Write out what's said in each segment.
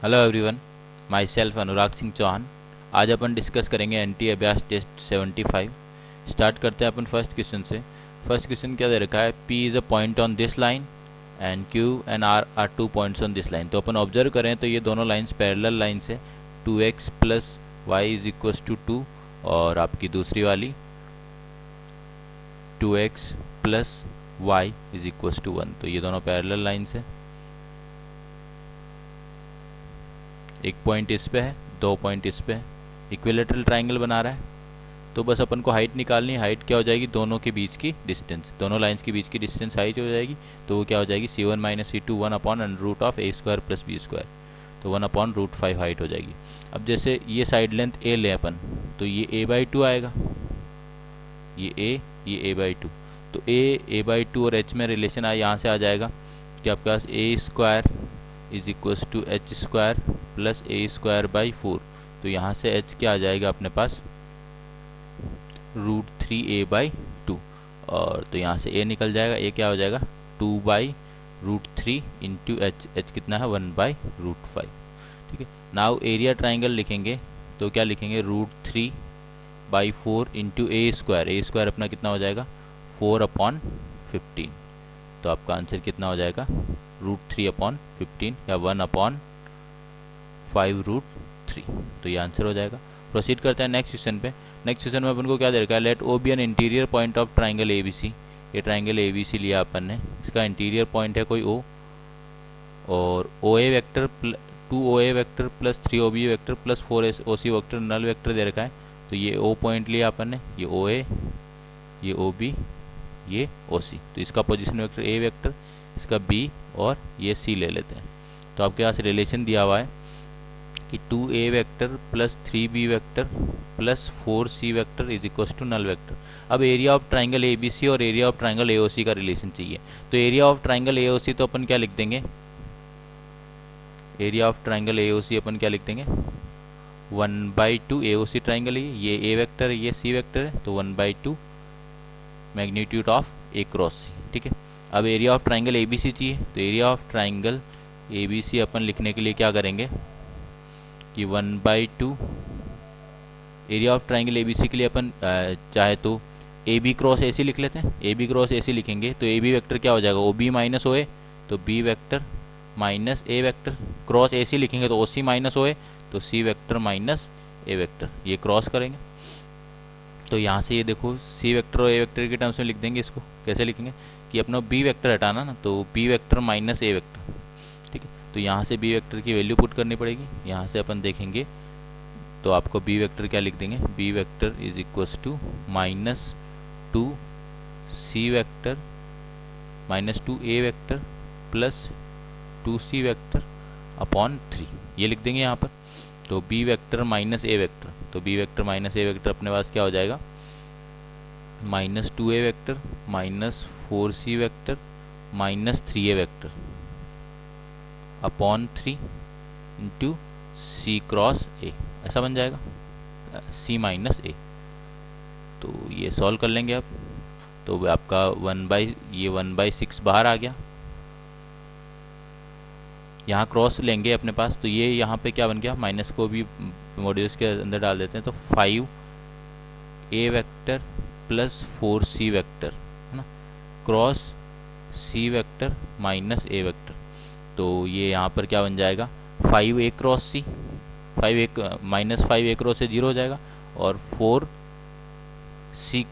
Hello everyone, myself Anurag Singh Chauhan. आज अपन discuss करेंगे एनटी अभ्यास टेस्ट 75। स्टार्ट करते हैं अपन फर्स्ट क्वेश्चन से। फर्स्ट क्वेश्चन क्या दे रखा है, P is a point on this line and Q and R are two points on this line. तो अपन ऑब्जर्व करें तो ये दोनों लाइन्स पैरेलल लाइन्स है। 2x plus y is equals to 2 और आपकी दूसरी वाली 2x plus y is equals to 1। तो ये दोनों पैरेलल लाइन्स है। एक पॉइंट इस पे है, दो पॉइंट इस पे है। इक्विलेटरल ट्राइंगल बना रहा है तो बस अपन को हाइट निकालनी है। हाइट क्या हो जाएगी, दोनों के बीच की डिस्टेंस, दोनों लाइंस के बीच की डिस्टेंस हाइट हो जाएगी। तो वो क्या हो जाएगी, C1 minus C2 1 upon under root of a square plus b square. तो 1 अपॉन रूट 5 हाइट हो जाएगी। अब जैसे ये साइड लेंथ a ले अपन, तो ये a/2 आएगा, ये a/2। तो a/2 और h में रिलेशन यहाँ से आ जाएगा कि आपके पास a square is equals to h square plus a square by 4। तो यहाँ से h क्या आ जाएगा अपने पास, √3a/2। और तो यहाँ से a निकल जाएगा, a क्या हो जाएगा 2/√3 इंटू h कितना है 1/√5। ठीक है। नाउ एरिया ट्राइंगल लिखेंगे तो क्या लिखेंगे, √3/4 इंटू ए स्क्वायर अपना कितना हो जाएगा 4/15। तो आपका आंसर कितना हो जाएगा √3/15 या 1/5√3। तो ये आंसर हो जाएगा। प्रोसीड करते हैं नेक्स्ट क्वेश्चन पे। नेक्स्ट क्वेश्चन में अपन को क्या दे रखा है, let O be an interior point of triangle ABC। ये ट्राइंगल ABC लिया अपन ने, इसका इंटीरियर पॉइंट है कोई O, और OA vector 2OA vector plus 3OB vector plus 4OC vector null vector दे रखा है। तो ये O पॉइंट लिया अपन ने, ये OA, ये OB, ये OC। तो इसका पोजीशन वेक्टर A वेक्टर, इसका B और ये C ले लेते हैं। तो आपके पास रिलेशन दिया हुआ है कि 2A vector plus 3B vector plus 4C vector is equal to null vector. अब एरिया ऑफ ट्राइंगल ABC और एरिया ऑफ ट्राइंगल AOC का रिलेशन चाहिए। तो एरिया ऑफ ट्राइंगल AOC तो अपन क्या लिख देंगे, एरिया ऑफ ट्राइंगल AOC अपन क्या लिख देंगे 1/2। AOC ट्राइंगल ये A वेक्टर है, ये C वेक्टर है, तो 1/2 magnitude of A cross C। ठीक है। अब एरिया ऑफ ट्राइंगल ABC चाहिए। तो एरिया ऑफ ट्राइंगल ABC अपन लिखने के लिए क्या करेंगे कि 1/2 एरिया ऑफ ट्राइंगल ABC के लिए अपन चाहे तो AB क्रॉस AC लिख लेते हैं। AB क्रॉस AC लिखेंगे तो AB वेक्टर क्या हो जाएगा OB माइनस OA, तो B vector minus A vector. Cross AC लिखेंगे तो OC माइनस OA, तो C vector minus A vector. ये क्रॉस करेंगे तो यहाँ से ये देखो C वेक्टर और A वेक्टर के टर्म्स में लिख देंगे। इसको कैसे लिखेंगे कि अपना B वेक्टर हटाना ना, तो B vector minus A vector. ठीक है। तो यहाँ से B वेक्टर की वैल्यू पुट करनी पड़ेगी। यहाँ से अपन देखेंगे तो आपको B वेक्टर क्या लिख देंगे, B vector is equals to -2C vector minus 2A vector plus 2C vector upon 3। ये लिख देंगे यहाँ पर। तो B vector minus A vector, तो B vector minus A vector अपने पास क्या हो जाएगा -2A vector minus 4C vector minus 3A vector upon 3 into C cross A, ऐसा बन जाएगा C माइनस A। तो ये सॉल्व कर लेंगे आप। तो आपका 1/6 बाहर आ गया। यहाँ क्रॉस लेंगे अपने पास, तो ये यहाँ पे क्या बन गया, माइनस को भी मॉड्यूल्स के अंदर डाल देते हैं। तो 5A vector plus 4C vector है ना, cross C vector minus A vector. तो ये यहाँ पर क्या बन जाएगा 5A cross C, 5A minus 5A cross से 0 हो जाएगा, और 4C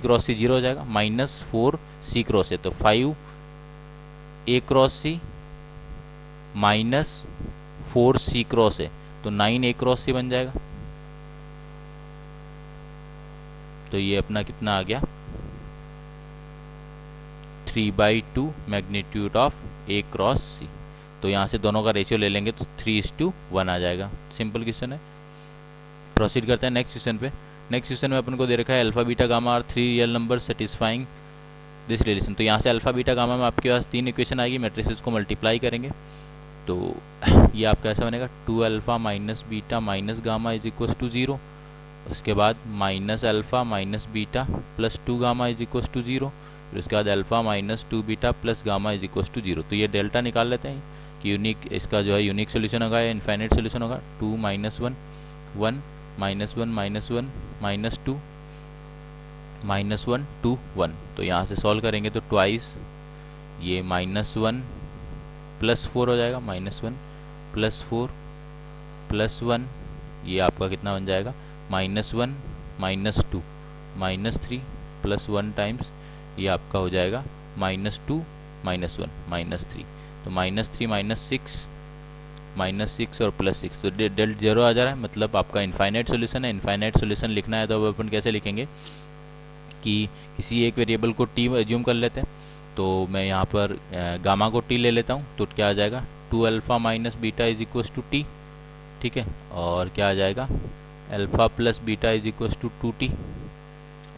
क्रॉस C 0 हो जाएगा, माइनस 4C क्रॉस है। तो 5A cross C minus 4C cross है, तो 9A क्रॉस C बन जाएगा। तो ये अपना कितना आ गया 3/2 magnitude of A cross C। तो यहाँ से दोनों का रेशियो ले लेंगे तो 3:1 आ जाएगा। सिंपल क्वेश्चन है। प्रोसीड करते हैं नेक्स्ट क्वेश्चन पे। नेक्स्ट क्वेश्चन में अपन को दे रखा है alpha beta gamma are 3 real number satisfying this relation. तो यहाँ से अल्फा बीटा गामा में आपके पास 3 इक्वेशन आएगी, मैट्रिसेस को मल्टीप्लाई करेंगे। तो ये आपका ऐसा बनेगा 2 alpha minus beta minus gamma is equal to 0। उसके बाद minus alpha minus beta plus 2 gamma is equal to 0। फिर उसके बाद alpha minus 2 beta plus gamma is equal to 0। तो ये डेल्टा निकाल लेते हैं। कि यूनिक, इसका जो है यूनिक सोल्यूशन होगा या इनफाइनाइट सोल्यूशन होगा। 2 -1 1 -1 -1 -2 -1 2 1। तो यहाँ से सॉल्व करेंगे तो ट्वाइस ये -1 +4 हो जाएगा, -1 +4 +1, ये आपका कितना बन जाएगा -1 -2 -3 +1 टाइम्स ये आपका हो जाएगा -2 -1 -3। तो -3 -6 और +6, तो डेल्ट 0 आ जा रहा है, मतलब आपका इनफाइनाइट सोल्यूशन है। इनफाइनाइट सोल्यूशन लिखना है तो अब अपन कैसे लिखेंगे कि किसी एक वेरिएबल को टी एज्यूम कर लेते हैं। तो मैं यहाँ पर गामा को टी ले लेता हूँ, तो क्या आ जाएगा 2 alpha minus beta is equals to T, ठीक है। और क्या आ जाएगा alpha plus beta is equals to 2t,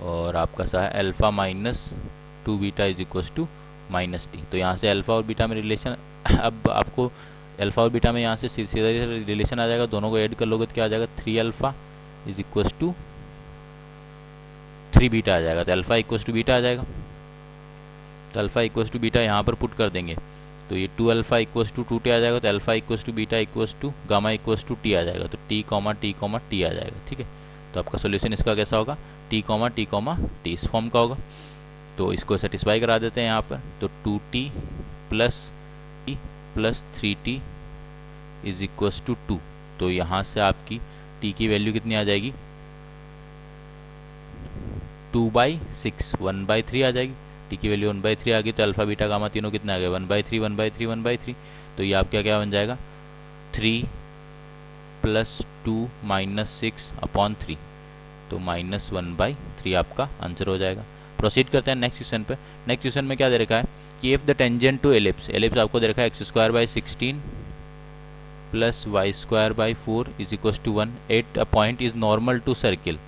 और आपका सा है alpha minus 2 beta is equals to -t। तो यहाँ से अल्फ़ा और बीटा में रिलेशन, अब आपको अल्फ़ा और बीटा में यहाँ से सीधा रिलेशन आ जाएगा, दोनों को ऐड कर लोगे तो क्या आ जाएगा 3 alpha is equals to 3 beta आ जाएगा। तो अल्फ़ा इक्वस टू बीटा आ जाएगा, तो अल्फ़ा इक्वस टू बीटा यहाँ पर पुट कर देंगे तो ये 2 अल्फ़ा इक्वस टू 2t आ जाएगा। तो alpha equals to beta equals to gamma equals to t आ जाएगा, तो t, t आ जाएगा, ठीक है। तो आपका सोल्यूशन इसका कैसा होगा t, t इस फॉर्म का होगा। तो इसको सेटिस्फाई करा देते हैं यहाँ पर, तो 2t plus t plus 3t is equals to 2। तो यहाँ से आपकी t की वैल्यू कितनी आ जाएगी 2/6 1/3 आ जाएगी। टी की वैल्यू 1/3 आ गई, तो अल्फा बीटा गामा तीनों कितना आ गया 1/3 1/3 1/3। तो ये आपका क्या बन जाएगा 3 + 2 - 6/3, तो -1/3 आपका आंसर हो जाएगा। प्रोसीड करते हैं नेक्स्ट क्वेश्चन पे। नेक्स्ट क्वेश्चन में क्या दे रखा है कि if the tangent to ellipse आपको दे रखा है x²/16 + y²/4 is equal to 1 at a point is normal to circle,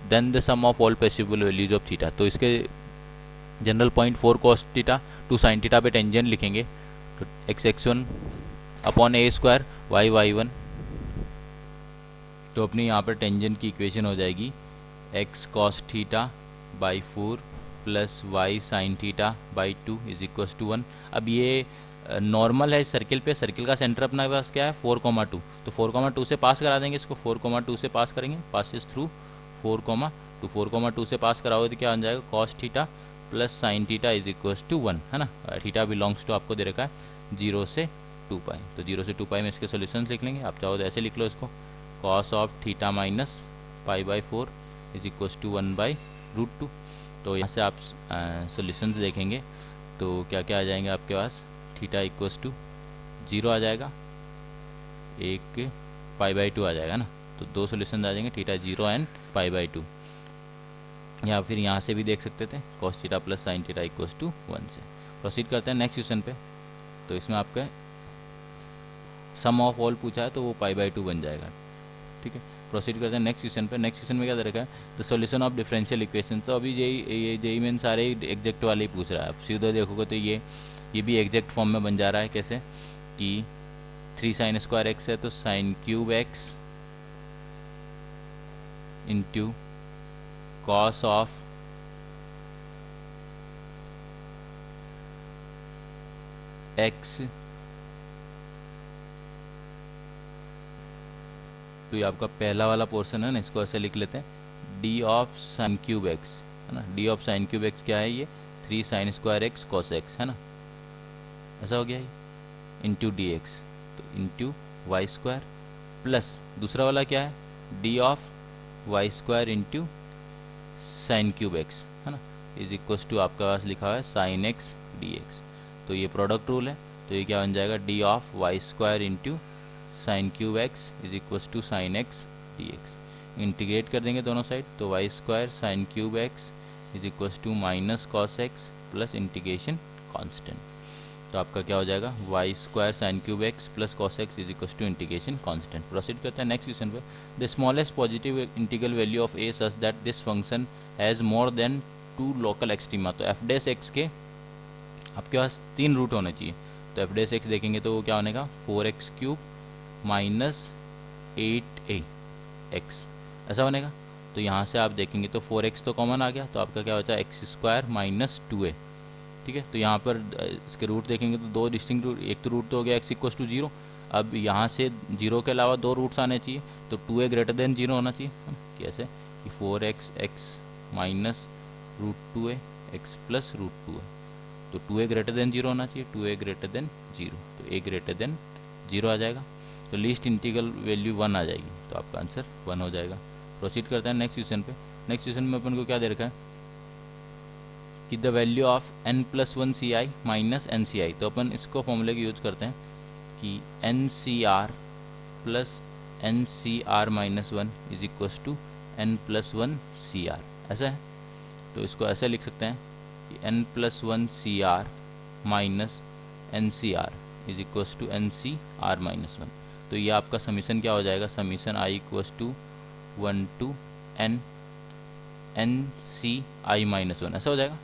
then the sum of all possible values of theta. तो इसके general point 4 cos theta 2 sin theta पे tangent लिखेंगे, तो x(1/a², y(1). तो अपनी यहाँ पर टेंजेंट की इक्वेशन हो जाएगी x cos θ/4 + y sin θ/2 is equal to 1। अब ये नॉर्मल है सर्किल पे, सर्किल का सेंटर अपना पास क्या है 4,2, तो 4,2 से पास करा देंगे इसको, 4,2 से पास करेंगे, पासिस थ्रू 4,2, 4,2 से पास कराओगे तो क्या बन जाएगा cos θ + sin θ is equal to 1, है ना। थीटा बिलोंग्स टू आपको दे रखा है 0 से 2π, तो 0 से 2π में इसके सोल्यूशन लिख लेंगे। आप चाहो तो ऐसे लिख लो इसको, cos of θ minus π/4 is equal to 1/√2। तो यहाँ से आप सोल्यूशंस देखेंगे तो क्या क्या आ जाएंगे आपके पास, थीटा इक्वल्स टू 0 आ जाएगा, एक π/2 आ जाएगा ना। तो दो सोल्यूशन आ जाएंगे, थीटा 0 एंड π/2। या फिर यहाँ से भी देख सकते थे cos θ + sin θ इक्वल्स टू 1 से। प्रोसीड करते हैं नेक्स्ट क्वेश्चन पे। तो इसमें आपका सम ऑफ ऑल पूछा है तो वो π/2 बन जाएगा, ठीक है। प्रोसीड करते हैं नेक्स्ट क्वेश्चन पे। नेक्स्ट क्वेश्चन में क्या दे रखा है the solution of differential equation. तो अभी ये जेई मेन सारे एग्जैक्ट वाले ही पूछ रहा है। आप सीधा देखोगे तो ये भी एग्जैक्ट फॉर्म में बन जा रहा है। कैसे कि 3 sin² x है तो sin³ x into cos of x, तो ये आपका पहला वाला पोर्शन है ना, इसको ऐसे लिख लेते हैं d ऑफ sin³ x, है ना। d ऑफ sin³ x क्या है, ये 3 sin² x cos x, है ना, ऐसा हो गया ये, इंटू dx, तो इंटू y² प्लस दूसरा वाला क्या है d of y² into sin³ x, है ना, इज इक्वल टू आपका पास लिखा हुआ है sin x dx। तो ये प्रोडक्ट रूल है, तो ये क्या बन जाएगा d of y² into sin³ x is equal to sin x dx। Integrate कर देंगे दोनों साइड, तो y² sin³ x is equal टू minus cos x plus integration constant. तो आपका क्या हो जाएगा y² sin³ x plus cos x is equal to integration constant. Proceed करते हैं नेक्स्ट क्वेश्चन पे। The smallest positive integral value of a such that this function has more than 2 local extrema. तो f' के आपके पास 3 root होने चाहिए। तो f' देखेंगे तो वो क्या बनेगा 4x³ माइनस 8ax, ऐसा बनेगा। तो यहाँ से आप देखेंगे तो 4x तो कॉमन आ गया, तो आपका क्या बचा x² माइनस 2a, ठीक है। तो यहाँ पर इसके रूट देखेंगे तो दो डिस्टिंक्ट रूट, एक तो रूट तो हो गया x इक्वस टू 0। अब यहाँ से 0 के अलावा दो रूट्स आने चाहिए, तो 2a ग्रेटर देन 0 होना चाहिए। कैसे कि 4x x minus root 2a x plus root 2a, तो 2a ग्रेटर देन 0 होना चाहिए, 2a ग्रेटर देन 0, तो a ग्रेटर देन 0 आ जाएगा। तो लीस्ट इंटीग्रल वैल्यू 1 आ जाएगी, तो आपका आंसर 1 हो जाएगा। प्रोसीड करते हैं नेक्स्ट क्वेश्चन पे। नेक्स्ट क्वेश्चन में अपन को क्या दे रखा है कि the value of n+1 ci minus NCi, तो अपन इसको फॉर्मूले का यूज करते हैं कि NCr plus NCr minus 1 is equals to n+1 Cr, ऐसा है। तो इसको ऐसे लिख सकते हैं कि n+1 Cr minus NCr is equals to NCr minus 1। तो ये आपका समीशन क्या हो जाएगा, summation i equals to 1 to n NCi minus 1, ऐसा हो जाएगा।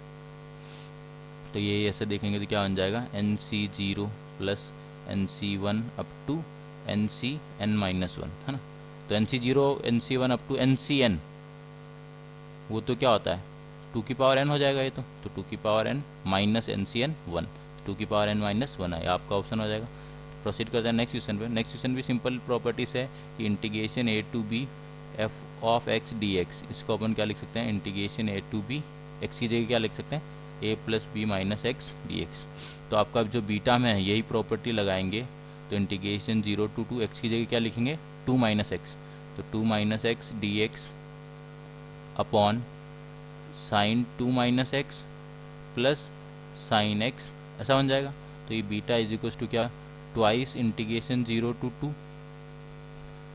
तो ये ऐसे देखेंगे तो क्या बन जाएगा, NC0 plus NC1 up to NCn माइनस 1, है ना। तो NC0 NC1 up to NCn, वो तो क्या होता है 2 की पावर n हो जाएगा ये, तो 2 की पावर n माइनस NCn 1, 2 की पावर n माइनस 1 है, आपका ऑप्शन हो जाएगा। प्रोसीड करते हैं नेक्स्ट क्वेश्चन पे। नेक्स्ट क्वेश्चन भी सिंपल प्रॉपर्टीज है कि integration a to b f of x dx, इसको अपन क्या लिख सकते हैं, integration a to b, x की जगह क्या लिख सकते हैं a plus B minus X D X. तो आपका जो बीटा में है यही प्रॉपर्टी लगाएंगे, तो इंटीग्रेशन 0 टू 2 x की जगह क्या लिखेंगे 2 माइनस एक्स, तो 2 minus X D X upon sine 2 minus X plus sine X, ऐसा बन जाएगा। तो ये बीटा इज इक्वल टू क्या, twice integration 0 to 2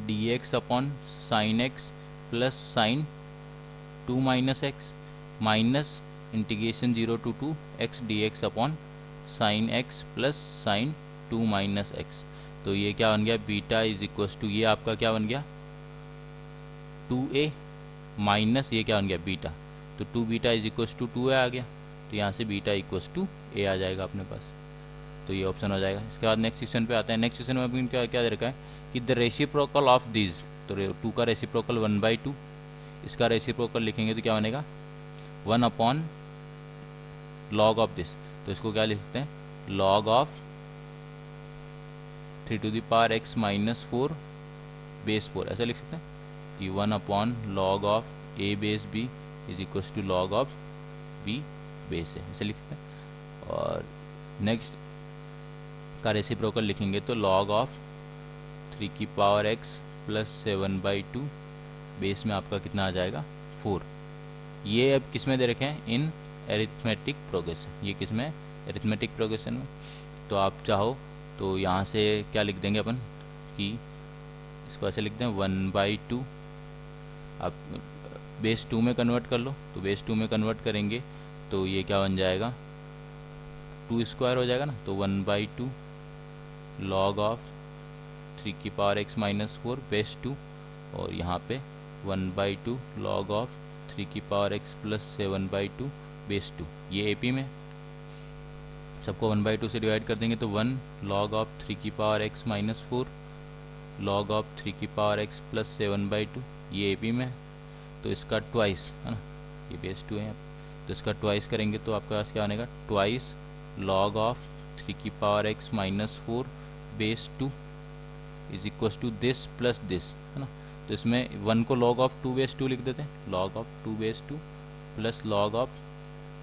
D X upon sine X plus sine 2 minus X minus integration 0 to 2 X D X upon sine X plus sine 2 minus X. तो ये क्या बन गया, बीटा इज इक्वल टू, ये आपका क्या बन गया 2a माइनस ये क्या बन गया बीटा, तो 2 beta is equal to 2a आ गया। तो यहाँ से बीटा इक्वल टू a आ जाएगा अपने पास, तो ये ऑप्शन हो जाएगा। इसके बाद नेक्स्ट क्वेश्चन पे आते हैं। नेक्स्ट क्वेश्चन में अभी क्या क्या दे रखा है कि द रेसिप्रोकल ऑफ दिस, तो 2 का रेसिप्रोकल 1/2, इसका रेसिप्रोकल लिखेंगे तो क्या बनेगा 1 अपॉन लॉग ऑफ दिस, तो इसको क्या लिख सकते हैं log of 3 to the power x minus 4 base 4, ऐसा लिख सकते हैं कि 1 upon log of a base b is equal to log of b base है, ऐसे लिख सकते हैं। और नेक्स्ट का रेसिप्रोकल लिखेंगे तो log ऑफ 3 की पावर x प्लस 7/2 बेस में आपका कितना आ जाएगा 4। ये अब किस में दे रखे हैं, इन एरिथमेटिक प्रोग्रेशन, ये किस में एरिथमेटिक प्रोग्रेशन में। तो आप चाहो तो यहाँ से क्या लिख देंगे अपन कि इसको ऐसे लिख दें 1/2, आप बेस 2 में कन्वर्ट कर लो, तो बेस 2 में कन्वर्ट करेंगे तो ये क्या बन जाएगा 2 स्क्वायर हो जाएगा ना, तो 1/2 लॉग ऑफ 3 की पावर x माइनस 4 बेस 2, और यहाँ पे 1/2 लॉग ऑफ 3 की पावर x प्लस 7/2 बेस 2, ये एपी में सबको 1/2 से डिवाइड कर देंगे तो 1 लॉग ऑफ 3 की power x minus 4 log of 3 की पावर x प्लस 7/2, ये एपी में, तो इसका ट्वाइस है ना, ये बेस 2 है, तो इसका ट्वाइस करेंगे तो आपके पास क्या बनेगा ट्वाइस लॉग ऑफ 3 की power x minus 4 base 2 is equal to this plus this, है ना। तो इसमें 1 को log ऑफ 2 बेस 2 लिख देते हैं, log of 2 base 2 plus log of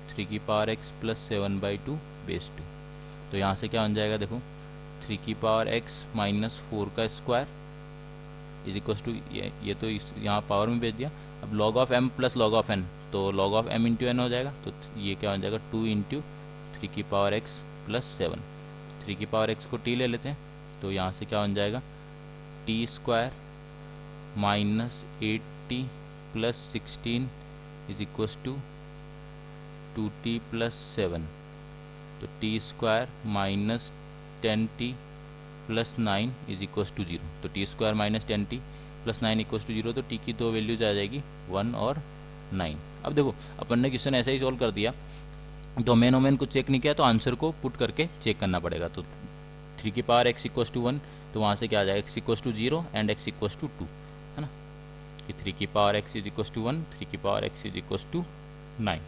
3 की पावर x प्लस 7/2 बेस 2। तो यहाँ से क्या बन जाएगा देखो 3 की पावर x माइनस 4 का स्क्वायर इज इक्वल टू, ये तो यहाँ पावर में भेज दिया, अब log of m plus log of n, तो log of m into n हो जाएगा, तो ये क्या बन जाएगा 2 इंटू 3 की पावर x प्लस 7, 3 की पावर x को t ले लेते हैं, तो यहाँ से क्या बन जाएगा t square minus 8t plus 16 is equal to 2t plus 7, तो t square minus 10t plus 9 is equal to 0, तो t square minus 10t plus 9 equal to 0, तो t की दो वैल्यूज आ जाएगी 1 और 9। अब देखो अपन ने क्वेश्चन ऐसा ही सॉल्व कर दिया, डोमेन ओमेन को चेक नहीं किया तो आंसर को पुट करके चेक करना पड़ेगा। तो 3 की पावर x इक्वल टू 1, तो वहाँ से क्या आ जाएगा x equal to 0 and x equal to 2, है ना, कि 3 की power x is equal to 1, 3 की power x is equal to 9।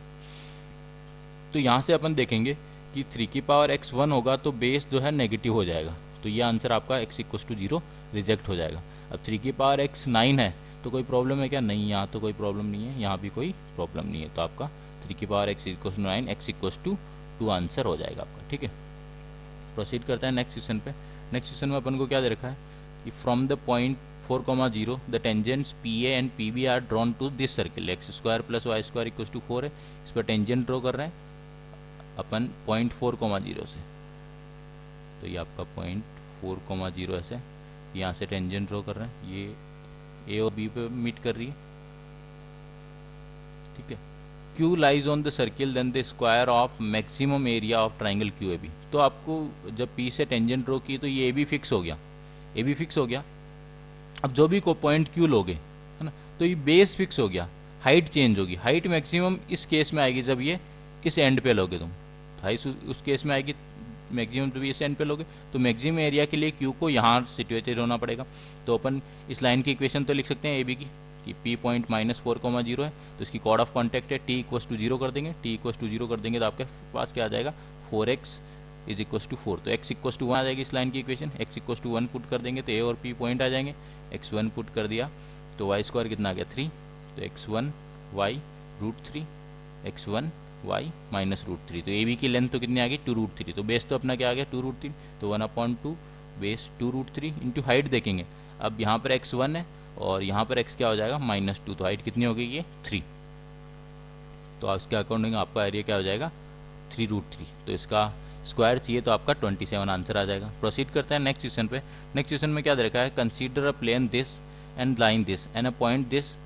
तो यहाँ से अपन देखेंगे कि 3 की पावर x 1 होगा तो बेस जो है नेगेटिव हो जाएगा, तो ये आंसर आपका x इक्वस टू 0 रिजेक्ट हो जाएगा। अब 3 की पावर x 9 है तो कोई प्रॉब्लम है क्या? नहीं, यहाँ तो कोई प्रॉब्लम नहीं है, यहाँ भी कोई प्रॉब्लम नहीं है, तो आपका 3 की power x equals to 9 x equals to 2 answer हो जाएगा आपका। ठीक है, प्रोसीड करते हैं नेक्स्ट क्वेश्चन पे। नेक्स्ट क्वेश्चन में अपन को क्या दे रखा है कि from the point 4,0 the tangents P A and P B are drawn to this circle X square plus Y square equal to 4 है। इस पर टेंजेंट ड्रॉ कर रहे हैं अपन पॉइंट 4,0 से, तो ये आपका पॉइंट 4,0 ऐसे यहाँ से टेंजेंट ड्रॉ कर रहे हैं, ये ए और बी पे मीट कर रही है। ठीक है, Q lies on the circle then the square of maximum area of triangle Q A B. तो आपको जब P से टेंजेंट ड्रॉ की तो ये ए बी फिक्स हो गया, ए बी फिक्स हो गया। अब जो भी को पॉइंट Q लोगे है ना, तो ये बेस फिक्स हो गया, हाइट चेंज होगी, हाइट मैक्सिमम इस केस में आएगी जब ये इस एंड पे लोगे तुम, तो हाइट उस केस में आएगी मैक्सिमम, तो इस एंड पे लोगे तो मैक्सिमम एरिया के लिए Q को यहाँ सिचुएटेड होना पड़ेगा। तो अपन इस लाइन की इक्वेशन तो लिख सकते हैं ए बी की कि P पॉइंट -4,0 है, तो इसकी कॉर्ड ऑफ कॉन्टैक्ट है T इक्वस टू 0 कर देंगे, T इक्वस टू 0 कर देंगे तो आपके पास क्या आ जाएगा 4x इज इक्वस टू 4, तो x इक्वस टू 1 आ जाएगी इस लाइन की equation. x equals to 1 put कर देंगे तो a और p पॉइंट आ जाएंगे, x1 पुट कर दिया तो वाई स्क्वायर कितना आ गया 3, तो x1 y √3 x1 y minus √3, तो ए बी की लेंथ तो कितनी आ गई 2√3, तो बेस तो अपना क्या आ गया 2√3, तो 1/2 बेस 2√3 इंटू हाइट देखेंगे। अब यहाँ पर x1 है और यहाँ पर x क्या हो जाएगा -2, तो हाइट कितनी हो गई ये 3, तो इसके अकॉर्डिंग आपका एरिया क्या हो जाएगा 3√3, तो इसका स्क्वायर चाहिए तो आपका 27 आंसर आ जाएगा। प्रोसीड करते हैं नेक्स्ट क्वेश्चन पे। नेक्स्ट क्वेश्चन में क्या दे रखा है, consider a plane this and line this and a point this,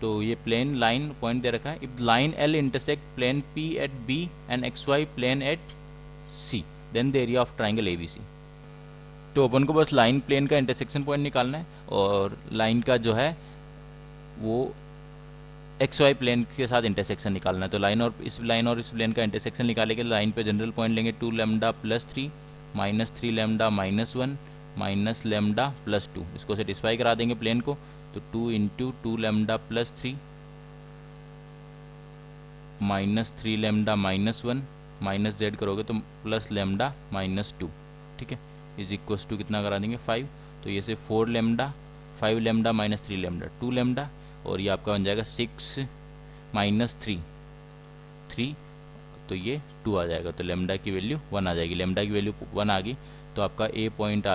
तो ये प्लेन लाइन पॉइंट दे रखा है। If line L intersect plane P at B and X Y plane at C then the area of triangle A B C. तो अपन को बस line plane का इंटरसेक्शन पॉइंट निकालना है और लाइन का जो है वो एक्स वाई प्लेन के साथ इंटरसेक्शन निकालना है। तो लाइन और इस प्लेन का इंटरसेक्शन निकाले के लाइन पे जनरल पॉइंट लेंगे 2 lambda plus 3 -3 lambda -1 minus lambda plus 2, इसको सेटिस्फाई करा देंगे प्लेन को, तो 2 into 2 lambda plus 3 -3 lambda -1 minus Z करोगे तो प्लस लैम्डा -2, ठीक है, इज इक्वस टू कितना करा देंगे 5, तो ये से 4 लैम्डा 5 लैम्डा -3 लैम्डा 2 लैम्डा और ये आपका बन जाएगा 6 -3 तो ये 2 आ जाएगा, तो लैम्डा की वैल्यू 1 आ जाएगी। लैम्डा की वैल्यू 1 आ गई तो आपका ए पॉइंट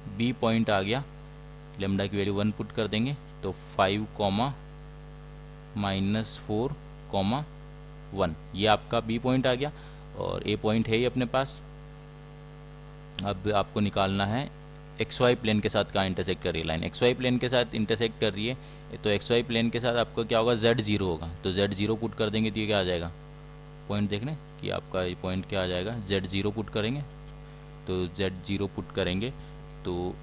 बी पॉइंट आ गया, लैम्डा की वैल्यू 1 पुट कर देंगे तो 5, -4, 1 ये आपका बी पॉइंट आ गया और ए पॉइंट है ही अपने पास। अब आपको निकालना है एक्स वाई प्लेन के साथ कहाँ इंटरसेक्ट कर रही है लाइन, एक्स वाई प्लेन के साथ इंटरसेक्ट कर रही है, तो एक्स वाई प्लेन के साथ आपका क्या होगा Z0 होगा, तो Z0 पुट कर देंगे तो ये क्या आ जाएगा पॉइंट देखने कि आपका ये पॉइंट क्या आ जाएगा, Z0 पुट करेंगे तो Z0 पुट करेंगे तो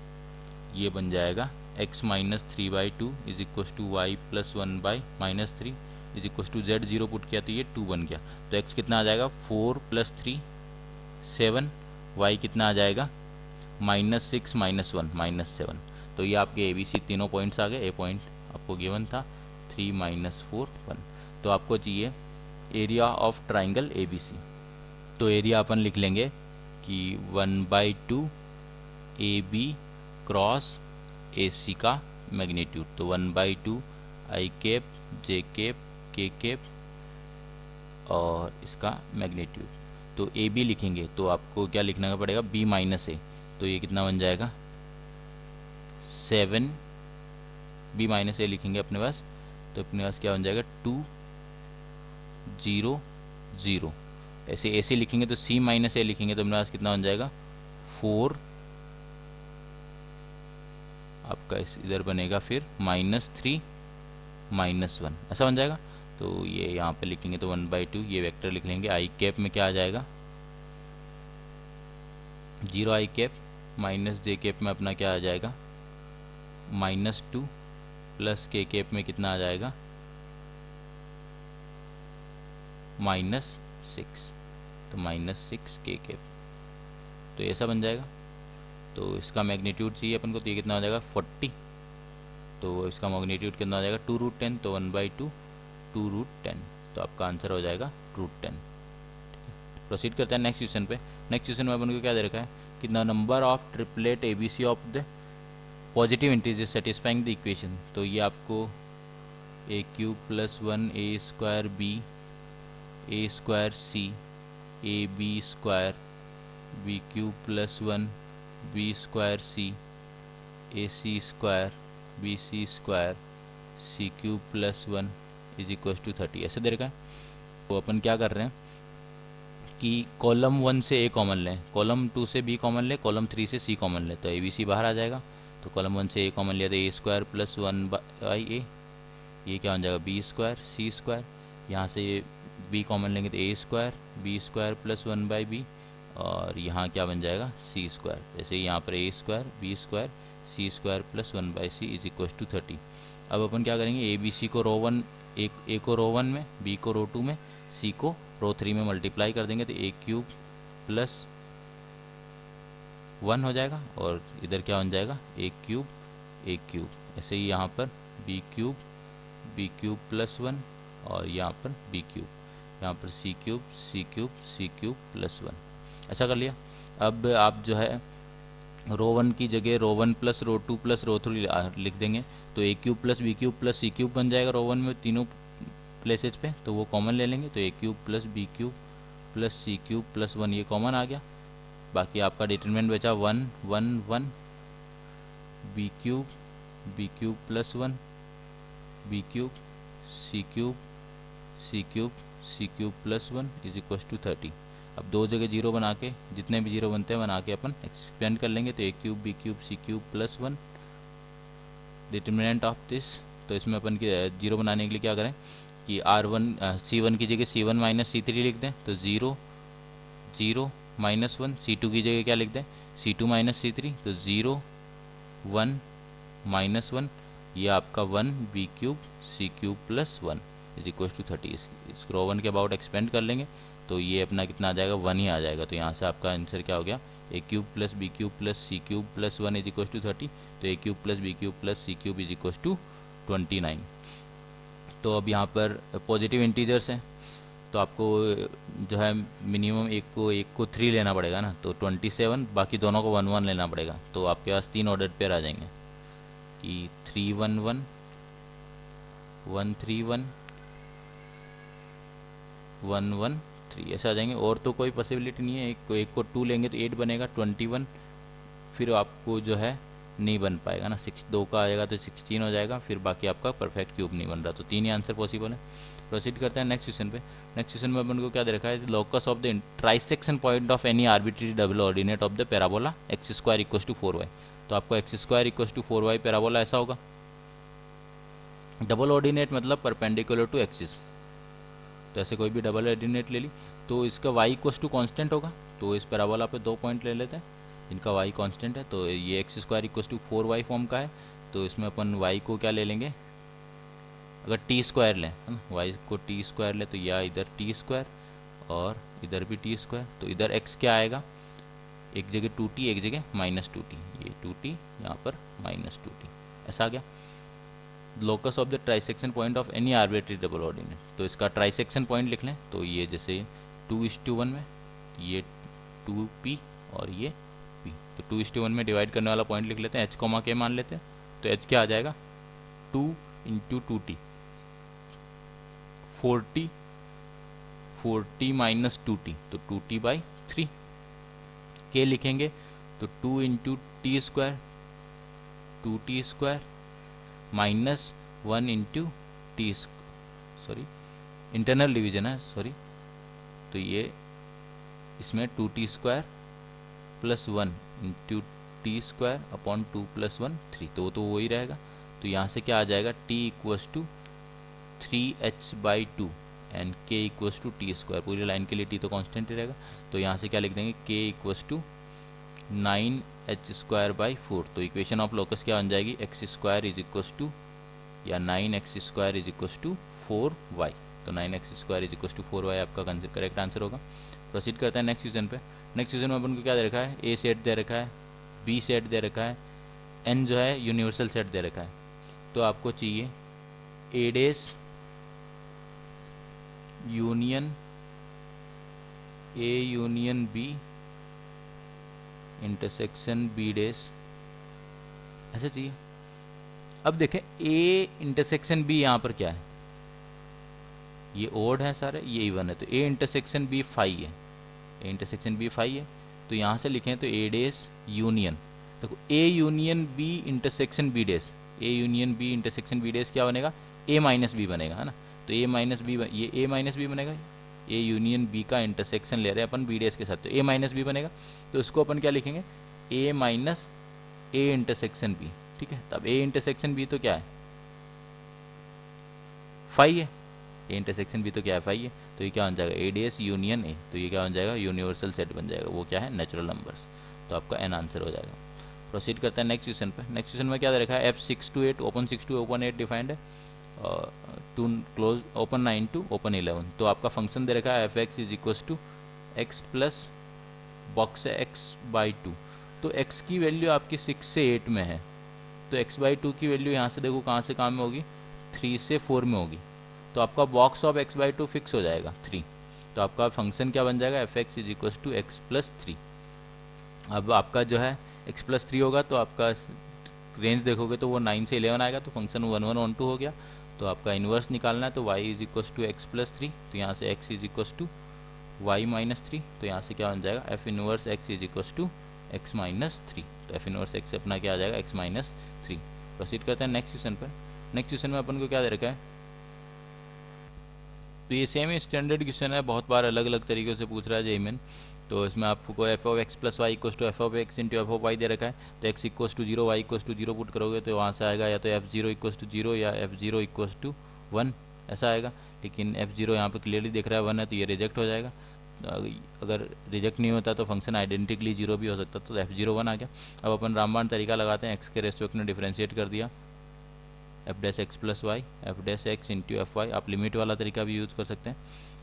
ये बन जाएगा x -3/2 is equal to Y plus 1/-3 is equal to Z0 put किया तो ये 2 बन गया, तो x कितना आ जाएगा 4 + 3 7, y कितना आ जाएगा -6 -1 -7, तो ये आपके ABC तीनों पॉइंट्स आ गए। ए पॉइंट आपको गिवन था 3 -4 1, तो आपको चाहिए एरिया ऑफ ट्राइंगल ABC, तो एरिया अपन लिख लेंगे कि 1/2 AB क्रॉस AC का मैग्नीट्यूड, तो 1/2 I cap J cap K cap और इसका मैग्नीट्यूड, तो AB लिखेंगे तो आपको क्या लिखना पड़ेगा B -A, तो ये कितना बन जाएगा 7, B -A लिखेंगे अपने पास तो अपने पास क्या बन जाएगा 2 0 0, ऐसे AC लिखेंगे तो C -A लिखेंगे तो अपने पास कितना बन जाएगा 4, आपका इधर बनेगा फिर -3 -1 ऐसा बन जाएगा, तो ये यहाँ पे लिखेंगे तो 1/2 ये वेक्टर लिख लेंगे। I कैप में क्या आ जाएगा 0 I cap minus J cap में अपना क्या आ जाएगा -2 प्लस K कैप में कितना आ जाएगा -6, तो -6 K कैप, तो ऐसा बन जाएगा। तो इसका मैग्नीट्यूड चाहिए अपन को, तो ये कितना हो जाएगा 40, तो इसका मैग्नीट्यूड कितना हो जाएगा 2√10, तो 1/2 2√10, तो आपका आंसर हो जाएगा √10। प्रोसीड करते हैं नेक्स्ट क्वेश्चन पे। नेक्स्ट क्वेश्चन में अपन को क्या दे रखा है कि the number of triplet ABC of the positive integer satisfying the equation. तो ये आपको a³ + 1 a² b a² c ab² b³ + 1 b² c ac² bc² c³ + 1 = 30 ऐसे दे रखा है। तो अपन क्या कर रहे हैं कि कॉलम 1 से a कॉमन लें, कॉलम 2 से b कॉमन लें, कॉलम 3 से c कॉमन लें, तो abc बाहर आ जाएगा। तो कॉलम 1 से a कॉमन लिया तो a² + 1/a, ये क्या हो जाएगा b² c²। यहाँ से b कॉमन लेंगे तो a² b² + 1/b, और यहाँ क्या बन जाएगा c²। जैसे यहाँ पर a² b² c² + 1/c = 30। अब अपन क्या करेंगे, ए बी सी को रो 1 ए को रो 1 में, बी को रो 2 में, सी को रो 3 में मल्टीप्लाई कर देंगे तो a³ + 1 हो जाएगा, और इधर क्या बन जाएगा a³। ऐसे ही यहाँ पर b³ + 1, और यहाँ पर b³, यहाँ पर c³ + 1। ऐसा कर लिया। अब आप जो है रो 1 की जगह रो 1 + रो 2 + रो 3 लिख देंगे, तो a³ + b³ + c³ बन जाएगा रो 1 में तीनों प्लेसेस पे, तो वो कॉमन ले लेंगे, तो a³ + b³ + c³ + 1 ये कॉमन आ गया। बाकी आपका डिटरमिनेंट बचा 1 1 1 b³ + 1 b³ c³ + 1 = 30। अब दो जगह जीरो बना के, जितने भी जीरो बनते हैं बना के अपन एक्सपेंड कर लेंगे, तो a³ b³ c³ + 1 determinant of this. तो इसमें अपन के जीरो बनाने के लिए क्या करें कि c1 की जगह c1 - c3 लिख दें, तो 0 0 -1। c2 की जगह क्या लिख दें c2 - c3, तो 0 1 -1। ये आपका 1 b³ c³ + 1 = 30। इस रो 1 के अबाउट एक्सपेंड कर लेंगे तो ये अपना कितना आ जाएगा 1 ही आ जाएगा। तो यहाँ से आपका आंसर क्या हो गया a³ + b³ + c³ + 1 = 30। तो a³ + b³ + c³ = 29। तो अब यहाँ पर पॉजिटिव इंटीजर्स हैं, तो आपको जो है मिनिमम एक को 3 लेना पड़ेगा ना, तो 27, बाकी दोनों को 1 1 लेना पड़ेगा। तो आपके पास 3 ऑर्डर पेयर आ जाएंगे कि 3 1 1 1 3 1 1 1 3 ऐसे आ जाएंगे। और तो कोई पॉसिबिलिटी नहीं है, एक को 2 लेंगे तो 8 बनेगा, 21 फिर आपको जो है नहीं बन पाएगा ना, 2 का आएगा तो 16 हो जाएगा, फिर बाकी आपका परफेक्ट क्यूब नहीं बन रहा। तो 3 ही आंसर पॉसिबल है। प्रोसीड करते हैं नेक्स्ट क्वेश्चन पे। नेक्स्ट क्वेश्चन में अपन को क्या दे रखा है, locus of the trisection point of any arbitrary double ordinate of the parabola x² = 4y। तो आपको x² = 4y पैराबोला ऐसा होगा। डबल ऑर्डिनेट मतलब परपेंडिकुलर टू एक्सिस, तो ऐसे कोई भी डबल ऑर्डिनेट ले ली तो इसका y = कांस्टेंट होगा। तो इस पैराबोला पे 2 पॉइंट ले लेते हैं, इनका y कांस्टेंट है, तो ये x² = 4y फॉर्म का है। तो इसमें अपन y को क्या ले लेंगे, अगर t² लें, y को t² ले तो या इधर t² और इधर भी t², तो इधर x क्या आएगा, एक जगह 2t एक जगह -2t, ये 2t यहाँ पर -2t ऐसा आ गया। Locus of the trisection point of any arbitrary double ordinate, तो इसका ट्राइसेक्शन पॉइंट लिख लें, तो ये जैसे 2:1 में ये 2p और ये p, तो 2:1 में डिवाइड करने वाला पॉइंट लिख लेते हैं, h, k मान लेते हैं, तो h क्या आ जाएगा 2 × 2t 40 -2t, तो 2t/3। k लिखेंगे तो 2 × t² 2t² -1 × t, sorry internal division है, सॉरी, तो ये इसमें 2t² + 1 × t² / 2 + 1 3, तो वही रहेगा। तो यहाँ से क्या आ जाएगा t = 3h/2 and k = t²। पूरी लाइन के लिए t तो कांस्टेंट ही रहेगा, तो यहाँ से क्या लिख देंगे k = 9h² / 4। तो इक्वेशन ऑफ लोकस क्या बन जाएगी x² या 9x² = 4y। तो 9x² = 4y आपका करेक्ट आंसर होगा। प्रोसीड करते हैं नेक्स्ट क्वेश्चन पे। नेक्स्ट क्वेश्चन में अपन को क्या दे रखा है, a सेट दे रखा है, b सेट दे रखा है, n जो है यूनिवर्सल सेट दे रखा है। तो आपको चाहिए a' union A union B intersection B dash, ऐसा चाहिए। अब देखें ए इंटरसेक्शन बी यहाँ पर क्या है, ये ओड है सारे, ये इवन है, तो ए इंटरसेक्शन बी फाई है, ए इंटरसेक्शन बी फाई है, तो यहाँ से लिखें तो ए डैश यूनियन, देखो A union B intersection B dash, A union B intersection B dash क्या बनेगा, ए माइनस बी बनेगा, है ना। तो ए माइनस बी, ये ए माइनस बी बनेगा, ए यूनियन बी का इंटरसेक्शन ले रहे हैं अपन बी डैश के साथ, तो ए माइनस बी बनेगा। तो इसको अपन क्या लिखेंगे, ए माइनस ए इंटरसेक्शन बी, ठीक है। तब ए इंटरसेक्शन बी तो क्या है, फाई है, ए इंटरसेक्शन बी तो क्या है, फाई है, तो ये क्या बन जाएगा, ए डैश यूनियन ए, तो ये क्या बन जाएगा, यूनिवर्सल सेट बन जाएगा, वो क्या है, नेचुरल नंबर्स, तो आपका एन आंसर हो जाएगा। प्रोसीड करते हैं नेक्स्ट क्वेश्चन पे। नेक्स्ट क्वेश्चन में क्या दे रखा है, f 6 to 8 open 6 to open 8 डिफाइंड है, to close open 9 to open 11, तो आपका फंक्शन दे रखा है f x is equal to x plus box है एक्स बाई टू, तो x की वैल्यू आपकी 6 से 8 में है, तो x बाई टू की वैल्यू यहाँ से देखो कहाँ से कहाँ में होगी, 3 से 4 में होगी, तो आपका box of x by two fix हो जाएगा 3, तो आपका फंक्शन क्या बन जाएगा, F x is equal to x plus 3। अब आपका जो है x प्लस 3 होगा, तो आपका रेंज देखोगे तो वो 9 से 11 आएगा, तो फंक्शन 1 1 1 2 हो गया, तो आपका इन्वर्स निकालना है, तो y is equal to x plus 3, तो यहाँ से x is equal to Y minus 3, तो यहाँ से क्या बन जाएगा, F inverse x is equal to X minus 3, तो एफ इनवर्स एक्स अपना क्या आ जाएगा, एक्स माइनस 3। प्रोसीड करते हैं नेक्स्ट क्वेश्चन पर। नेक्स्ट क्वेश्चन में अपन को क्या दे रखा है, तो ये सेम स्टैंडर्ड क्वेश्चन है, बहुत बार अलग अलग तरीके से पूछ रहा है जेईई, तो इसमें आपको F of X plus Y equals to F of X into F of Y दे रखा है, तो X equals to 0 Y equals to 0 put करोगे तो वहाँ से आएगा या तो एफ 0 इक्वस टू 0 या एफ 0 इक्वस टू 1, ऐसा आएगा। लेकिन एफ 0 यहाँ पे क्लियरली दिख रहा है 1 है, तो ये रिजेक्ट हो जाएगा। अगर रिजेक्ट नहीं होता तो फंक्शन आइडेंटिकली 0 भी हो सकता, तो एफ 0 1 आ गया। अब अपन रामबाण तरीका लगाते हैं, एक्स के रेस्पेक्ट में डिफ्रेंशिएट कर दिया, F dash X plus Y F dash X into F Y, आप लिमिट वाला तरीका भी यूज़ कर सकते हैं।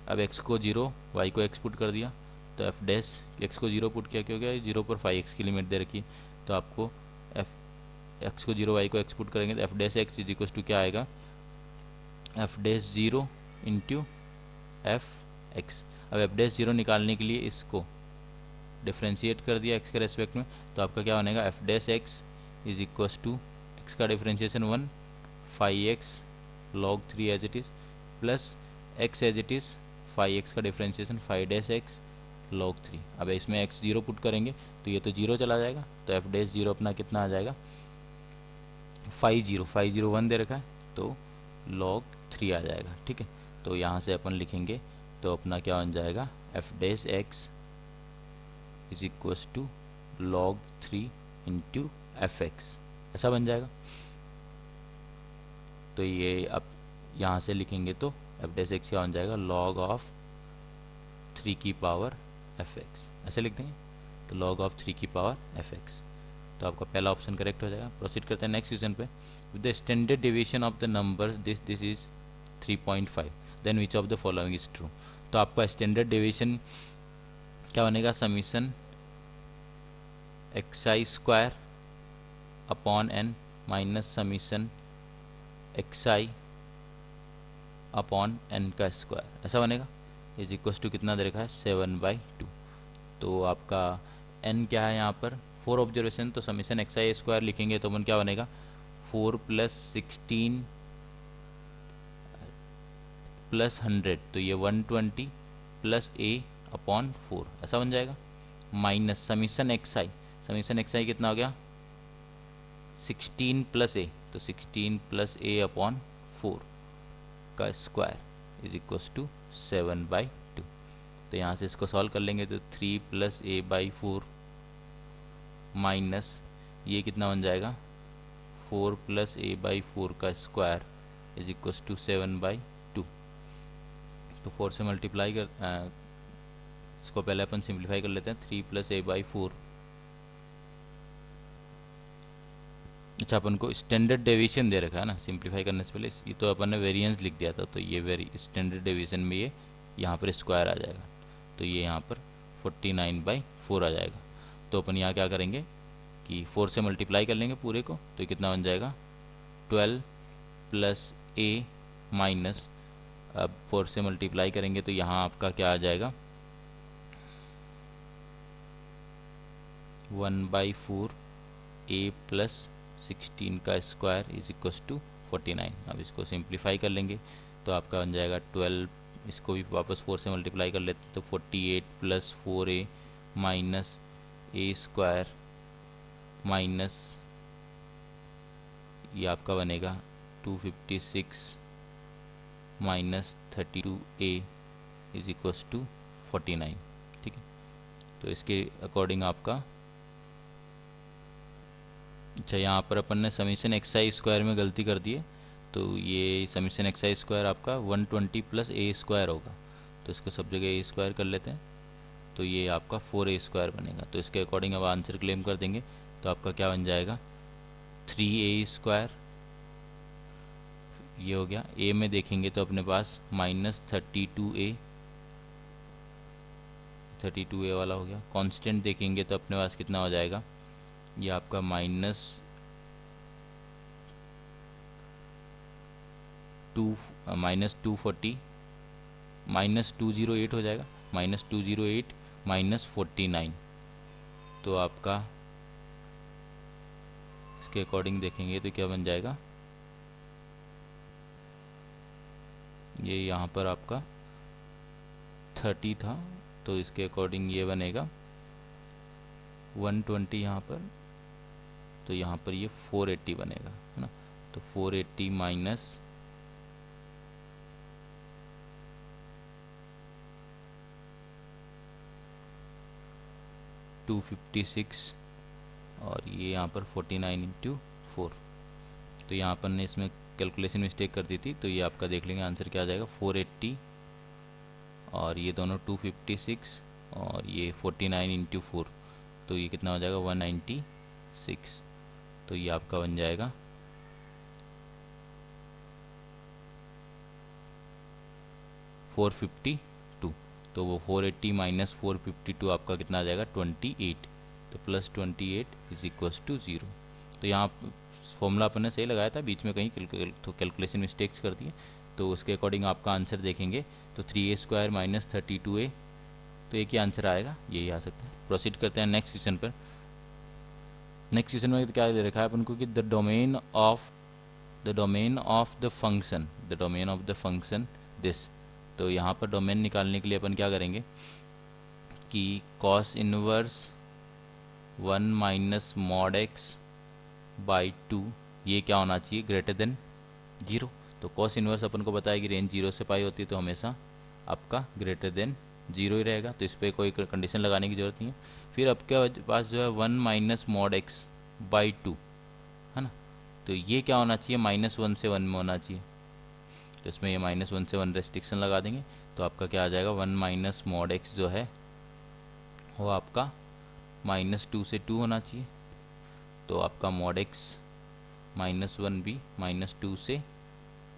अब एक्स को 0 वाई को एक्स पुट कर दिया, तो एफ डैश एक्स को 0 पुट किया, क्योंकि 0 पर 5x की लिमिट दे रखी है, तो आपको एफ एक्स को 0 वाई को एक्स पुट करेंगे तो F dash x is equal to क्या आएगा, F dash 0 into F X. अब एफ डैश 0 निकालने के लिए इसको डिफ्रेंशिएट कर दिया एक्स के रेस्पेक्ट में, तो आपका क्या बनेगा, f dash x is equal to x का differentiation 1 5x log 3 as it is plus x as it is 5x का डिफ्रेंशिएशन 5 डैश एक्स log 3। अब इसमें x 0 पुट करेंगे तो ये तो 0 चला जाएगा, तो f डैश 0 अपना कितना आ जाएगा, 501 दे रखा है, तो log 3 आ जाएगा, ठीक है। तो यहाँ से अपन लिखेंगे तो अपना क्या बन जाएगा, f dash x is equal to log 3 into F X, ऐसा बन जाएगा। तो ये अब यहाँ से लिखेंगे तो एफ डैश एक्स क्या बन जाएगा, log ऑफ 3 की पावर एफ एक्स, ऐसे लिख देंगे, तो log ऑफ 3 की पावर एफ एक्स, तो आपका पहला ऑप्शन करेक्ट हो जाएगा। प्रोसीड करते हैं नेक्स्ट क्वेश्चन पे। With the standard deviation of the numbers this is 3.5 then which of the following is true. तो आपका स्टैंडर्ड डेविएशन क्या बनेगा, summation x i square upon n minus summation x i upon n का square, ऐसा बनेगा। Is equal to कितना दे रखा है, 7/2। तो आपका एन क्या है यहाँ पर 4 ऑब्जर्वेशन, तो समीशन एक्स आई स्क्वायर लिखेंगे तो अपन क्या बनेगा, 4 + 16 + 100, तो ये 120 + a अपॉन 4, ऐसा बन जाएगा। माइनस समीशन एक्स आई कितना हो गया, 16 + a, तो 16 + a अपॉन 4 का स्क्वायर इज इक्वल टू 7/2। तो यहाँ से इसको सॉल्व कर लेंगे तो 3 + a/4 माइनस ये कितना बन जाएगा, 4 + a/4 का स्क्वायर इज इक्वल टू 7/2। तो 4 से मल्टीप्लाई कर इसको पहले अपन सिंप्लीफाई कर लेते हैं, 3 + a/4। अच्छा, अपन को स्टैंडर्ड डेविएशन दे रखा है ना, सिंप्लीफाई करने से पहले ये तो अपन ने वेरिएंस लिख दिया था, तो ये स्टैंडर्ड डेविएशन में ये यहाँ पर स्क्वायर आ जाएगा, तो ये यहाँ पर 49/4 आ जाएगा। तो अपन यहाँ क्या करेंगे कि 4 से मल्टीप्लाई कर लेंगे पूरे को, तो कितना बन जाएगा, 12 + a माइनस अब 4 से मल्टीप्लाई करेंगे तो यहाँ आपका क्या आ जाएगा, 1/4 a प्लस 16 का स्क्वायर इज इक्व टू 49। अब इसको सिंप्लीफाई कर लेंगे तो आपका बन जाएगा 12, इसको भी वापस 4 से मल्टीप्लाई कर लेते तो 48 plus 4a minus a square minus ये आपका बनेगा 256 minus 32a is equal to 49। ठीक है, तो इसके अकॉर्डिंग आपका, अच्छा यहाँ पर अपन ने समीशन एक्साई स्क्वायर में गलती कर दी है, तो ये समीशन एक्साई स्क्वायर आपका 120 प्लस ए स्क्वायर होगा, तो इसको सब जगह ए स्क्वायर कर लेते हैं तो ये आपका 4a स्क्वायर बनेगा। तो इसके अकॉर्डिंग अब आंसर क्लेम कर देंगे तो आपका क्या बन जाएगा, 3a स्क्वायर, ये हो गया। a में देखेंगे तो अपने पास माइनस 32a वाला हो गया। कांस्टेंट देखेंगे तो अपने पास कितना हो जाएगा, ये आपका माइनस 240 माइनस 208 हो जाएगा, माइनस 208 माइनस 49। तो आपका इसके अकॉर्डिंग देखेंगे तो क्या बन जाएगा, ये यहाँ पर आपका 30 था तो इसके अकॉर्डिंग ये बनेगा 120 यहाँ पर, तो यहाँ पर ये 480 बनेगा, है ना। तो 480 माइनस 256 और ये यहाँ पर 49 इंटू 4। तो यहाँ पर ने इसमें कैलकुलेशन मिस्टेक कर दी थी, तो ये आपका देख लेंगे आंसर क्या आ जाएगा, 480 और ये दोनों 256 और ये 49 इंटू 4, तो ये कितना हो जाएगा 196। तो ये आपका बन जाएगा 452। तो वो 480 माइनस 452 आपका कितना आ जाएगा 28। तो प्लस 28 इज इक्वल टू 0। तो यहाँ फॉर्मूला अपन ने सही लगाया था, बीच में कहीं तो कैलकुलेशन मिस्टेक्स कर दिए, तो उसके अकॉर्डिंग आपका आंसर देखेंगे तो 3a स्क्वायर माइनस 32a, तो एक ही आंसर आएगा, यही आ सकता है। प्रोसीड करते हैं नेक्स्ट क्वेश्चन पर। नेक्स्ट क्वेश्चन में क्या दे रखा है अपन को कि the domain of the function this. तो यहाँ पर डोमेन निकालने के लिए अपन क्या करेंगे कि cos inverse 1 minus mod x by 2, ये क्या होना चाहिए ग्रेटर देन 0। तो कॉस इनवर्स अपन को बताया कि रेंज 0 से पाई होती है, तो हमेशा आपका ग्रेटर देन 0 ही रहेगा, तो इस पर कोई कंडीशन लगाने की जरूरत नहीं है। फिर आपके पास जो है 1 माइनस मॉड एक्स बाई 2, है ना, तो ये क्या होना चाहिए -1 से 1 में होना चाहिए, तो इसमें ये -1 से 1 रेस्ट्रिक्शन लगा देंगे, तो आपका क्या आ जाएगा 1 माइनस मॉड एक्स जो है वो आपका -2 से 2 होना चाहिए, तो आपका मॉड एक्स -1 भी -2 से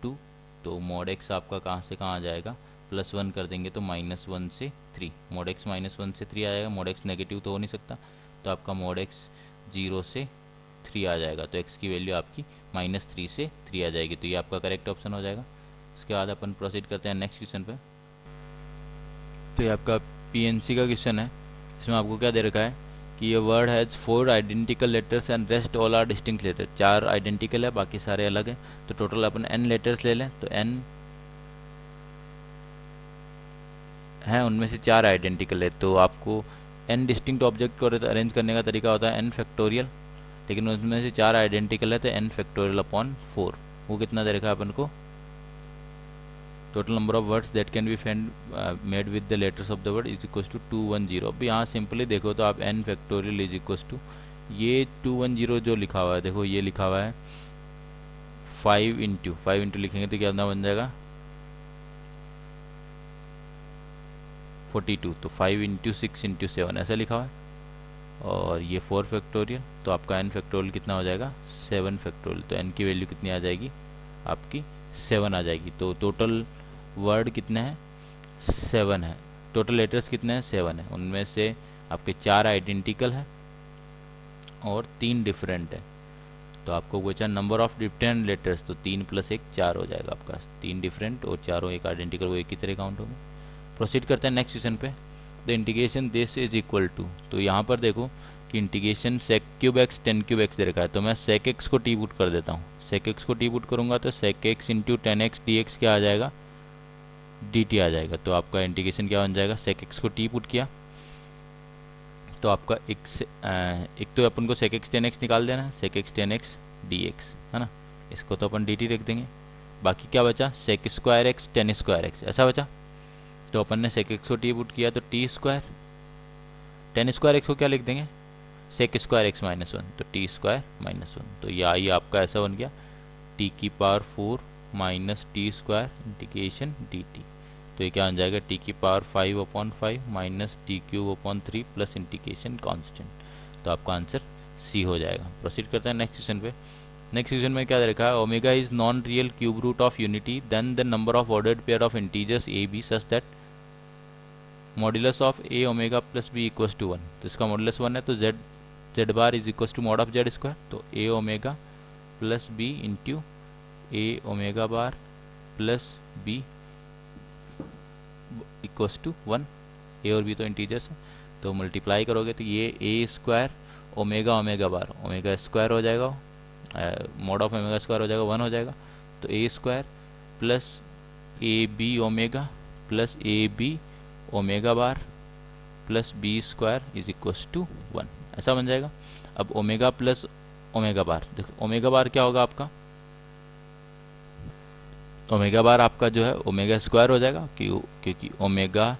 2, तो मॉड एक्स आपका कहाँ से कहाँ आ जाएगा, +1 कर देंगे तो -1 से 3, मॉड एक्स -1 से 3 आ जाएगा। मॉड एक्स नेगेटिव तो हो नहीं सकता, तो आपका मॉड एक्स 0 से 3 आ जाएगा, तो एक्स की वैल्यू आपकी -3 से 3 आ जाएगी, तो ये आपका करेक्ट ऑप्शन हो जाएगा। उसके बाद अपन प्रोसीड करते हैं नेक्स्ट क्वेश्चन पे। तो ये आपका पीएनसी का क्वेश्चन है। इसमें आपको क्या दे रखा है कि ये word has 4 identical letters and rest all are distinct letter. 4 identical है, बाकी सारे अलग है, तो टोटल अपन n लेटर्स ले लें, तो n है, उनमें से 4 आइडेंटिकल है, तो आपको n डिस्टिंक्ट ऑब्जेक्ट को अरेंज करने का तरीका होता है n फैक्टोरियल, लेकिन उसमें से 4 आइडेंटिकल है तो n फैक्टोरियल अपॉन 4। वो कितना दे रखा है अपन को, total number of words that can be made with the letters of the word is equal to 210। अब यहाँ सिंपली देखो तो आप n factorial is equal to ये 210 जो लिखा हुआ है, देखो ये लिखा हुआ है 5 इंटू लिखेंगे तो क्या बन जाएगा 42, तो 5 इंटू 6 इंटू 7 ऐसा लिखा हुआ है, और ये 4 फैक्टोरियल, तो आपका n फैक्टोरियल कितना हो जाएगा 7 फैक्टोरियल, तो n की वैल्यू कितनी आ जाएगी आपकी 7 आ जाएगी। तो टोटल वर्ड कितने हैं 7 है, टोटल लेटर्स कितने हैं 7 है, उनमें से आपके 4 आइडेंटिकल हैं और 3 डिफरेंट है। तो आपको पूछा नंबर ऑफ डिफरेंट लेटर्स, तो 3 + 1 4 हो जाएगा आपका, 3 डिफरेंट और चारों एक आइडेंटिकल, वो एक ही तरह काउंट होंगे। प्रोसीड करते हैं नेक्स्ट क्वेश्चन पे। The integration this is equal to, तो यहाँ पर देखो कि integration sec cube x tan cube x दे रखा है, तो मैं सेक एक्स को टी पुट कर देता हूँ। सेक एक्स को टी पुट करूँगा तो सेक एक्स इंटू 10x dx क्या आ जाएगा, dt आ जाएगा। तो आपका इंटीग्रेशन क्या बन जाएगा, सेक एक्स को टी पुट किया तो आपका एक तो अपन को सेक एक्स 10x निकाल देना है, सेक एक्स 10x dx है ना, इसको तो अपन dt रख देंगे। बाकी क्या बचा, sec square X 10 square X ऐसा बचा। तो अपन ने सेक एक्स को टी पुट किया तो टी स्क्वायर, 10 स्क्वायर एक्स को क्या लिख देंगे, सेक स्क्वायर एक्स -1, तो टी स्क्वायर -1। तो ये आपका ऐसा बन गया टी की power 4 minus T square integration D T. तो ये क्या बन जाएगा, टी की power 5/5 minus T cube upon 3 plus integration constant. तो आपका आंसर सी हो जाएगा। प्रोसीड करते हैं नेक्स्ट क्वेश्चन पे। नेक्स्ट क्वेश्चन में क्या दे रखा है, omega is non real cube root of unity then the number of ordered pair of integers A B such that modulus of A omega plus b equals to 1। तो इसका modulus 1 है तो z bar is equals to mod of z square, तो a omega plus b into a omega bar plus b equals to 1। A और b तो integers है, तो multiply करोगे तो ये a square omega omega bar omega square हो जाएगा, मॉड ऑफ ओमेगा स्क्वायर हो जाएगा 1 हो जाएगा। तो a square plus A b omega plus A b omega bar plus b square is equals to 1 ऐसा बन जाएगा। अब ओमेगा प्लस ओमेगा बार, देखो ओमेगा बार क्या होगा आपका, ओमेगा बार आपका जो है ओमेगा स्क्वायर हो जाएगा क्योंकि ओमेगा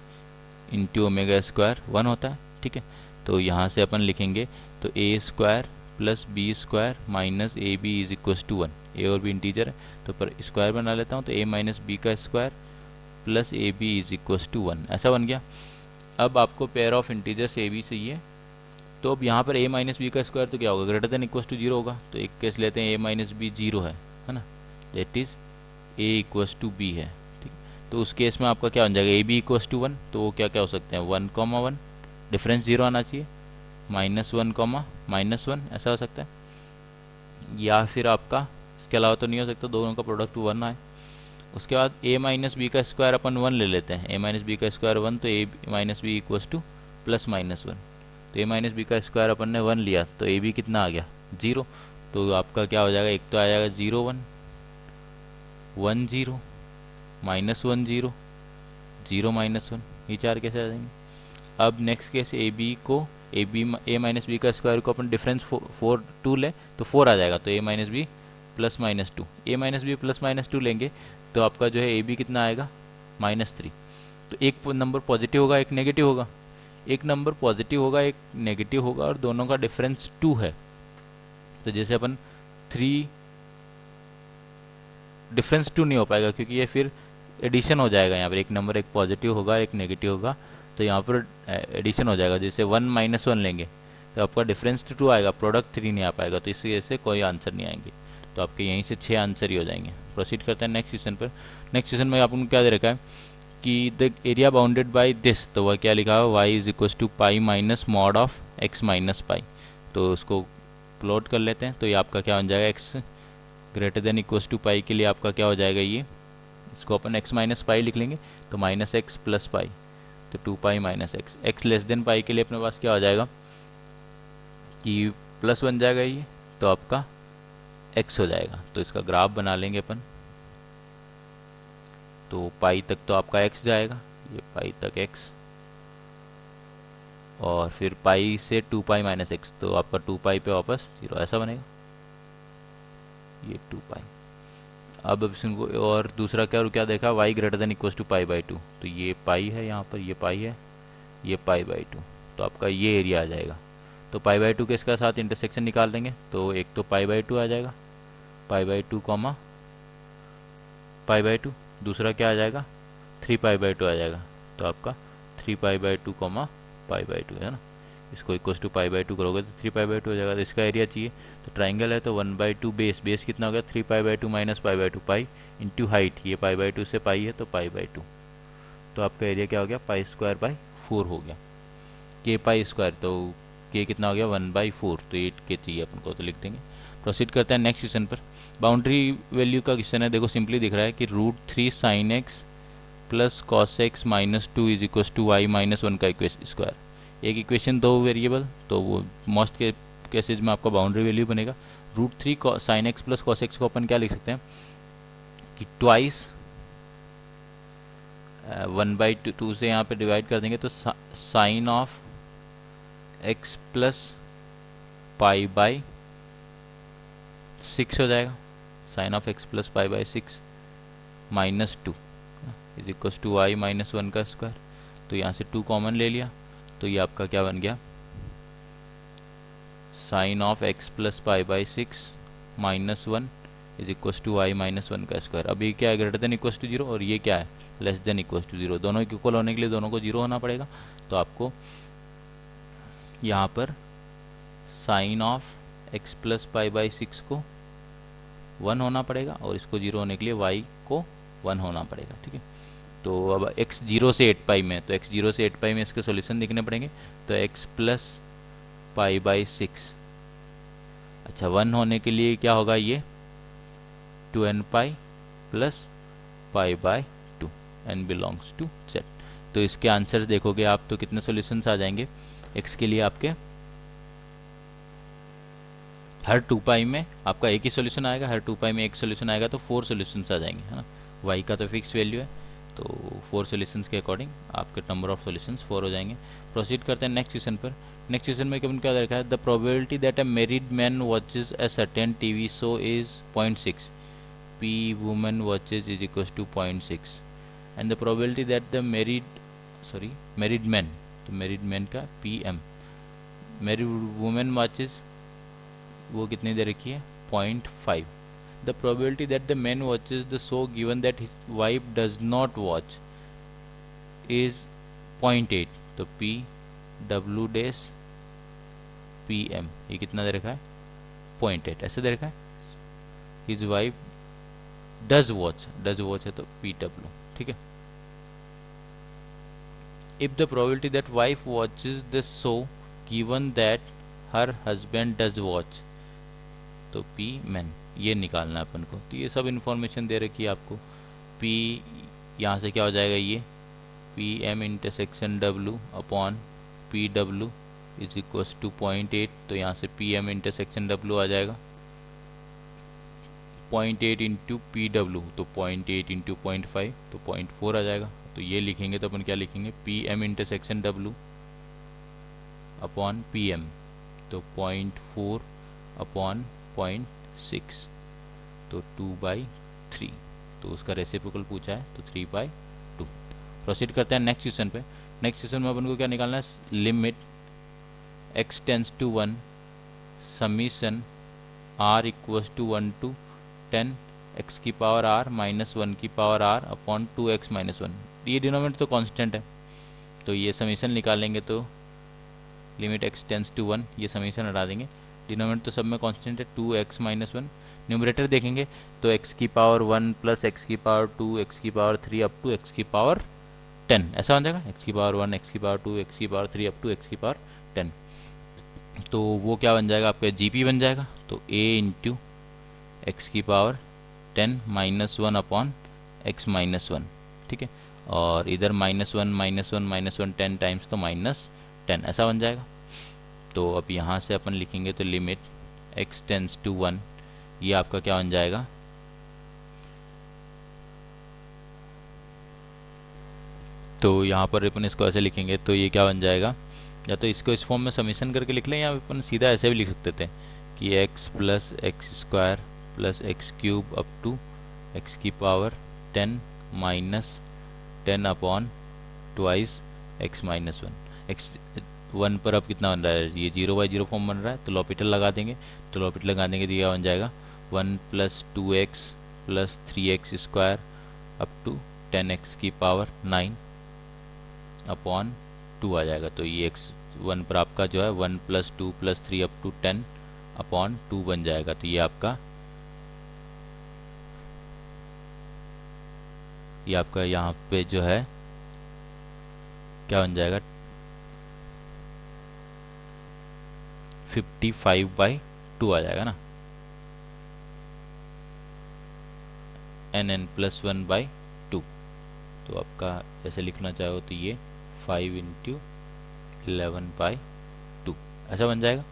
इंटू ओमेगा स्क्वायर 1 होता है, ठीक है। तो यहाँ से अपन लिखेंगे तो a square plus b square minus a B is equals to 1। A और बी इंटीजर है तो पर स्क्वायर बना लेता हूँ, तो ए माइनस बी का square plus A B is equals to 1 ऐसा बन गया। अब आपको pair of integers A B चाहिए, तो अब यहाँ पर ए माइनस बी का स्क्वायर तो क्या होगा, ग्रेटर देन इक्वल्स टू 0 होगा। तो एक केस लेते हैं ए माइनस बी 0 है ना, that is A equals to B है, ठीक। तो उस केस में आपका क्या बन जाएगा, ए बी इक्वल्स टू 1, तो वो क्या क्या हो सकते हैं 1,1 डिफरेंस 0 आना चाहिए, -1, -1 ऐसा हो सकता है, या फिर आपका इसके अलावा तो नहीं हो सकता, दोनों का प्रोडक्ट 1 आए। उसके बाद ए माइनस बी का स्क्वायर अपन 1 ले लेते हैं, ए माइनस बी का स्क्वायर 1, तो A minus B equals to +-1। तो ए माइनस बी का स्क्वायर अपन ने 1 लिया तो ए बी कितना आ गया 0। तो आपका क्या हो जाएगा, एक तो आ जाएगा 0 1 1 0 -1 0 0 -1, ये 4 कैसे आ जाएंगे। अब नेक्स्ट केस ए माइनस बी का स्क्वायर को अपन डिफरेंस 2 ले तो 4 आ जाएगा, तो A minus B +-2, A minus B +-2 लेंगे तो आपका जो है ए बी कितना आएगा -3। तो एक नंबर पॉजिटिव होगा एक नेगेटिव होगा, एक नंबर पॉजिटिव होगा एक नेगेटिव होगा और दोनों का डिफरेंस 2 है। तो जैसे अपन 3 डिफरेंस 2 नहीं हो पाएगा क्योंकि ये फिर एडिशन हो जाएगा, यहाँ पर एक नंबर एक पॉजिटिव होगा एक नेगेटिव होगा तो यहाँ पर एडिशन हो जाएगा। जैसे 1 -1 लेंगे तो आपका डिफरेंस 2 आएगा, प्रोडक्ट 3 नहीं आ पाएगा, तो इस वजह से कोई आंसर नहीं आएंगे। तो आपके यहीं से 6 आंसर ही हो जाएंगे। प्रोसीड करते हैं नेक्स्ट क्वेश्चन पर। नेक्स्ट क्वेश्चन में आपको क्या दे रखा है कि the area bounded by this, तो वह क्या लिखा है y is equal to pi minus mod of x minus pi. तो उसको प्लॉट कर लेते हैं, तो ये आपका क्या बन जाएगा x greater than equal to pi के लिए आपका क्या हो जाएगा, ये इसको अपन x माइनस पाई लिख लेंगे तो -x प्लस पाई, तो 2 pi minus x. x less than pi के लिए अपने पास क्या हो जाएगा कि प्लस बन जाएगा ये, तो आपका x हो जाएगा। तो इसका ग्राफ बना लेंगे अपन, तो पाई तक तो आपका x जाएगा, ये पाई तक x और फिर पाई से 2 पाई माइनस एक्स, तो आपका 2 पाई पे वापस 0 ऐसा बनेगा, ये 2 पाई। अब इसको और दूसरा क्या देखा, y greater than equal to pi by 2, तो ये पाई है यहाँ पर, ये पाई है, ये पाई बाई 2, तो आपका ये एरिया आ जाएगा। तो पाई बाई 2 के इसका साथ इंटरसेक्शन निकाल देंगे, तो एक तो पाई बाई 2 आ जाएगा, पाई बाई 2 कॉमा पाई बाई 2, दूसरा क्या आ जाएगा 3 पाई बाई 2 आ जाएगा, तो आपका 3 पाई बाई 2 कॉमा पाई बाई 2 है ना। इसको इक्वल टू पाई बाई 2 करोगे तो 3 पाई बाई 2 हो जाएगा। तो इसका एरिया चाहिए, तो ट्राइंगल है तो 1/2 बेस कितना हो गया 3 पाई by 2 minus pi by 2 pi into height, ये पाई बाई 2 से पाई है तो पाई बाई 2, तो आपका एरिया क्या हो गया पाई स्क्वायर बाई 4 हो गया। के पाई स्क्वायर, तो के कितना हो गया 1/4, तो 8 के चाहिए अपन को, तो लिख देंगे। प्रोसीड करते हैं नेक्स्ट क्वेश्चन पर। बाउंड्री वैल्यू का क्वेश्चन है, देखो सिंपली दिख रहा है कि √3 sin x plus cos x minus 2 is equal to y minus 1 का स्क्वायर। एक इक्वेशन दो वेरिएबल, तो वो मोस्ट के केसेज में आपका बाउंड्री वैल्यू बनेगा। √3 sin x plus cos x को अपन क्या लिख सकते हैं कि ट्वाइस 1/2 से यहाँ पे डिवाइड कर देंगे, तो साइन ऑफ x प्लस π/6 हो जाएगा। Sine of x plus π/6 minus 2 is equal to y minus 1 का स्क्वायर। तो यहाँ से 2 कॉमन ले लिया, तो ये आपका क्या बन गया, sine of x plus π/6 minus 1 is equal to y minus 1 का स्क्वायर। अब ये क्या है, ग्रेटर देन इक्वल टू 0, और ये क्या है, लेस देन इक्वल टू 0। दोनों इक्वल होने के लिए दोनों को 0 होना पड़ेगा। तो आपको यहाँ पर साइन ऑफ x प्लस π/6 को 1 होना पड़ेगा, और इसको 0 होने के लिए y को 1 होना पड़ेगा। ठीक है, तो अब x 0 से 8π में, तो x 0 से 8π में इसके सॉल्यूशन लिखने पड़ेंगे। तो x प्लस π/6, अच्छा 1 होने के लिए क्या होगा, ये 2nπ plus π/2, n belongs to z। तो इसके आंसर्स देखोगे आप तो कितने सॉल्यूशंस आ जाएंगे x के लिए, आपके हर 2π में आपका एक ही सॉल्यूशन आएगा, हर 2π में एक सॉल्यूशन आएगा, तो 4 सॉल्यूशंस आ जाएंगे, है ना। y का तो फिक्स वैल्यू है, तो 4 सॉल्यूशंस के अकॉर्डिंग आपके नंबर ऑफ सॉल्यूशंस 4 हो जाएंगे। प्रोसीड करते हैं नेक्स्ट क्वेश्चन पर। नेक्स्ट क्वेश्चन में क्या देखा है, the probability that a married man watches a certain TV show is 0.6, p woman watches is equals to 0.6, and the probability that the married man, तो married man का pm, married woman watches वो कितनी दे रखी है 0.5। the probability that the man watches the show given that his wife does not watch is 0.8, तो p w dash pm ये कितना दे रखा है 0.8, ऐसे दे रखा है। his wife डज वॉच है तो PW। ठीक है, if the probability that wife watches the show given that her husband does watch, तो P मैन ये निकालना है अपन को। तो ये सब इंफॉर्मेशन दे रखी है आपको। P यहाँ से क्या हो जाएगा, ये PM intersection W upon PW is equal to 0.8, तो यहाँ से PM इंटरसेक्शन W आ जाएगा 0.8 इंटू PW, तो 0.8 इंटू 0.5, तो 0.4 आ जाएगा। तो ये लिखेंगे तो अपन क्या लिखेंगे, PM intersection W upon PM, तो 0.4 अपॉन 0.6, तो 2/3, तो उसका रेसिप्रोकल पूछा है, तो 3/2। प्रोसीड करते हैं नेक्स्ट क्वेश्चन पे। नेक्स्ट क्वेश्चन में अपन को क्या निकालना है, limit x tends to 1 summation r equals to 1 to 10 x की पावर r माइनस 1 की power r upon 2x minus 1। ये डिनोमिनेटर तो कांस्टेंट है, तो ये समीशन निकालेंगे तो लिमिट x टेंस टू 1, ये समीशन हटा देंगे, डिनोमिनेटर तो सब में कांस्टेंट है 2x माइनस 1। न्यूमरेटर देखेंगे तो x की पावर 1 प्लस x की पावर 2 x की पावर 3 अप टू x की पावर 10, ऐसा बन जाएगा, x की पावर 1 x की पावर 2 x की पावर 3 अप टू x की पावर 10। तो वो क्या बन जाएगा, आपका GP बन जाएगा, तो a इंटू एक्स की power 10 minus 1 upon x minus 1। ठीक है, और इधर माइनस 1 माइनस 1 माइनस 1 10 टाइम्स, तो माइनस 10 ऐसा बन जाएगा। तो अब यहाँ से अपन लिखेंगे तो लिमिट x टेंस टू 1, ये आपका क्या बन जाएगा, तो यहाँ पर अपन इसको ऐसे लिखेंगे तो ये क्या बन जाएगा, या तो इसको इस फॉर्म में समीशन करके लिख लें, या अपन सीधा ऐसे भी लिख सकते थे कि x plus x square plus x cube up to x की power 10 minus 10 upon twice x minus 1। X 1 पर अब कितना बन रहा है, ये 0/0 फॉर्म बन रहा है, तो लॉपिटल लगा देंगे, तो लॉपिटल लगाने के लिए बन जाएगा 1 plus 2x plus 3x square up to 10x की पावर 9 अपॉन 2 आ जाएगा। तो ये x1 पर आपका जो है 1 plus 2 plus 3 up to 10 upon 2 बन जाएगा। तो ये आपका यहाँ पे जो है क्या बन जाएगा, 55/2 आ जाएगा ना, nn+1/2। तो आपका जैसे लिखना चाहो तो ये 5 × 11/2 ऐसा बन जाएगा।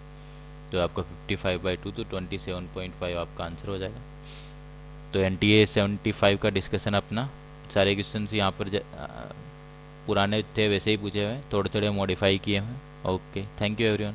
तो आपका 55/2 तो 27.5 आपका आंसर हो जाएगा। तो NTA 75 का डिस्कशन अपना सारे क्वेश्चन यहाँ पर पुराने थे वैसे ही पूछे हुए हैं, थोड़े थोड़े मॉडिफाई किए हैं। Okay, thank you everyone.